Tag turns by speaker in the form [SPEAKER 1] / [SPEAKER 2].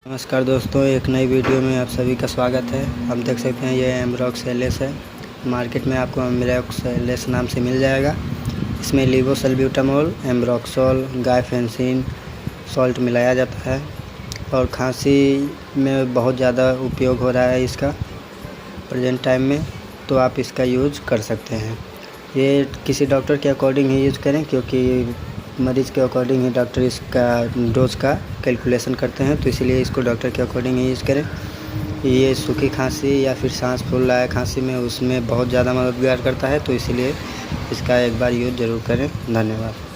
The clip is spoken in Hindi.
[SPEAKER 1] नमस्कार दोस्तों, एक नई वीडियो में आप सभी का स्वागत है। हम देख सकते हैं ये एमरॉक्स एलएस है। मार्केट में आपको एमरॉक्स एलएस नाम से मिल जाएगा। इसमें लीवोसल्ब्यूटामॉल, एम्ब्रोक्सोल, गाइफेंसिन सॉल्ट मिलाया जाता है और खांसी में बहुत ज़्यादा उपयोग हो रहा है इसका प्रेजेंट टाइम में, तो आप इसका यूज़ कर सकते हैं। ये किसी डॉक्टर के अकॉर्डिंग ही यूज़ करें, क्योंकि मरीज़ के अकॉर्डिंग ही डॉक्टर इसका डोज का कैलकुलेशन करते हैं, तो इसलिए इसको डॉक्टर के अकॉर्डिंग ही यूज़ करें। ये सूखी खांसी या फिर सांस फूल रहा है खांसी में, उसमें बहुत ज़्यादा मददगार करता है, तो इसलिए इसका एक बार यूज़ ज़रूर करें। धन्यवाद।